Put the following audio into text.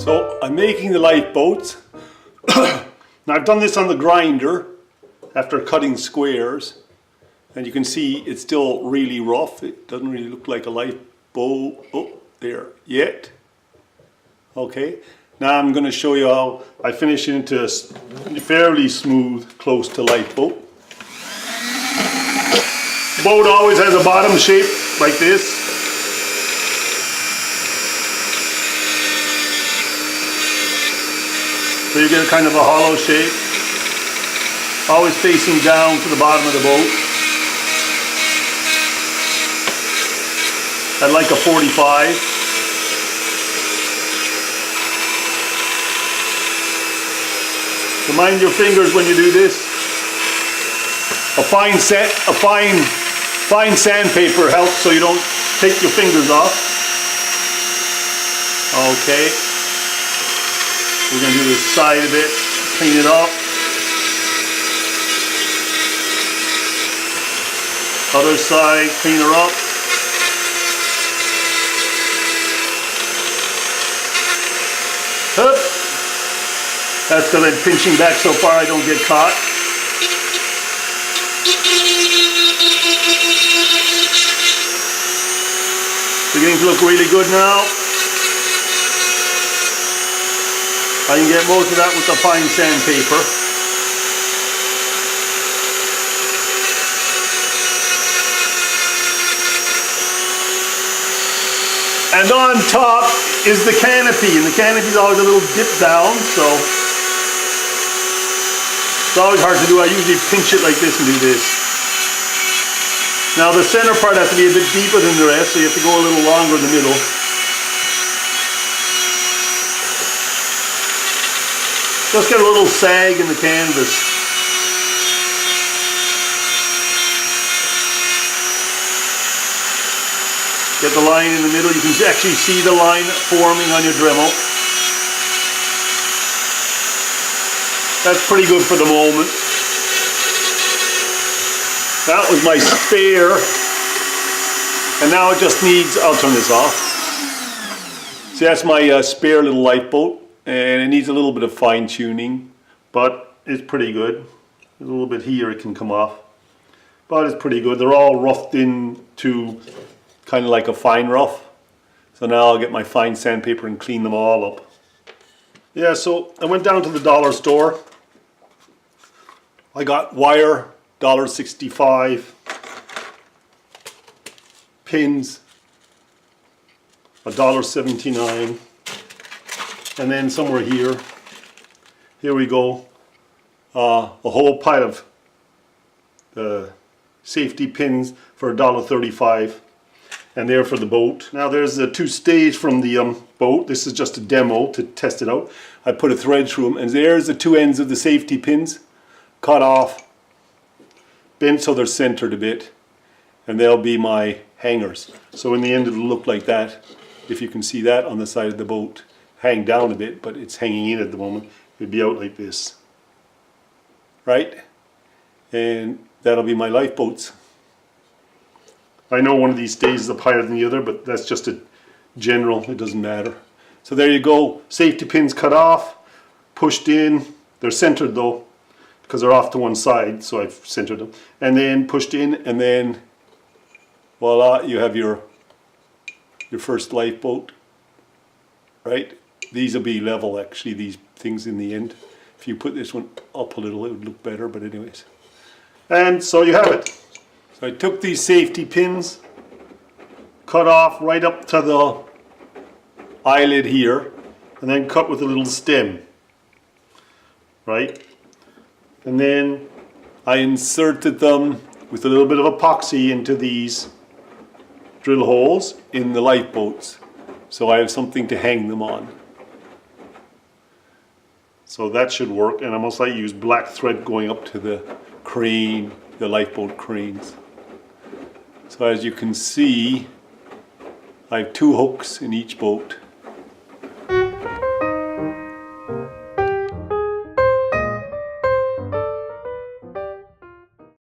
So I'm making the lifeboats. Now I've done this on the grinder after cutting squares, and you can see it's still really rough. It doesn't really look like a lifeboat there yet. Okay, now I'm going to show you how I finish it into a fairly smooth, close to lifeboat. The boat always has a bottom shape like this. So you get a kind of a hollow shape, always facing down to the bottom of the boat. I'd like a 45. So mind your fingers when you do this. A fine sandpaper helps so you don't take your fingers off. Okay. We're going to do this side of it, clean it up. Other side, clean her up. Hup. That's because I'm pinching back so far I don't get caught. Beginning to look really good now. I can get most of that with the fine sandpaper. And on top is the canopy, and the canopy is always a little dip down, so it's always hard to do. I usually pinch it like this and do this. Now the center part has to be a bit deeper than the rest, so you have to go a little longer in the middle. Just get a little sag in the canvas. Get the line in the middle. You can actually see the line forming on your Dremel. That's pretty good for the moment. That was my spare. And now it just needs, I'll turn this off. See, that's my spare little lifeboat. And it needs a little bit of fine tuning, but it's pretty good. A little bit here it can come off, but it's pretty good. They're all roughed into kind of like a fine rough. So now I'll get my fine sandpaper and clean them all up. Yeah, so I went down to the dollar store. I got wire, $1.65, pins, $1.79. And then somewhere here we go, a whole pile of safety pins for $1.35, and they're for the boat. Now there's the two stays from the boat. This is just a demo to test it out. I put a thread through them, and there's the two ends of the safety pins, cut off, bent so they're centered a bit, and they'll be my hangers. So in the end it'll look like that, if you can see that on the side of the boat. Hang down a bit, but it's hanging in at the moment. It'd be out like this, right? And that'll be my lifeboats. I know one of these stays is up higher than the other, but that's just a general, it doesn't matter. So there you go, safety pins cut off, pushed in. They're centered though, because they're off to one side, so I've centered them. And then pushed in, and then voila, you have your first lifeboat, right? These will be level, actually, these things in the end. If you put this one up a little, it would look better, but anyways. And so you have it. So I took these safety pins, cut off right up to the eyelid here, and then cut with a little stem, right? And then I inserted them with a little bit of epoxy into these drill holes in the lifeboats, so I have something to hang them on. So that should work, and I most likely use black thread going up to the crane, the lifeboat cranes. So as you can see, I have two hooks in each boat.